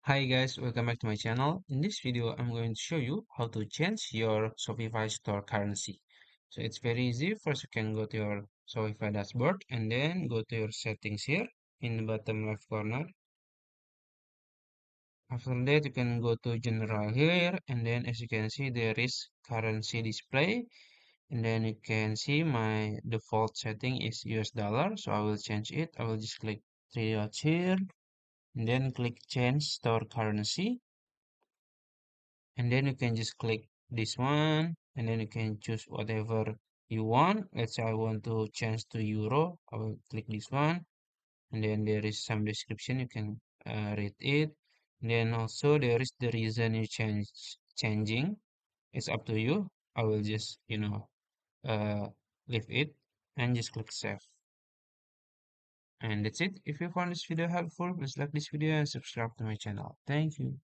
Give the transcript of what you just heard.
Hi guys, welcome back to my channel. In this video, I'm going to show you how to change your Shopify store currency. So it's very easy. First, you can go to your Shopify dashboard and then go to your settings here in the bottom left corner. After that, you can go to general here and then as you can see, there is currency display. And then you can see my default setting is US dollar. So I will change it. I will just click three dots here and then click change store currency. And then you can just click this one and then you can choose whatever you want. Let's say I want to change to euro. I will click this one and then there is some description. You can read it. And then also there is the reason you changing. It's up to you. I will just uh, leave it and just click save. And that's it. If you found this video helpful, please like this video and subscribe to my channel. Thank you.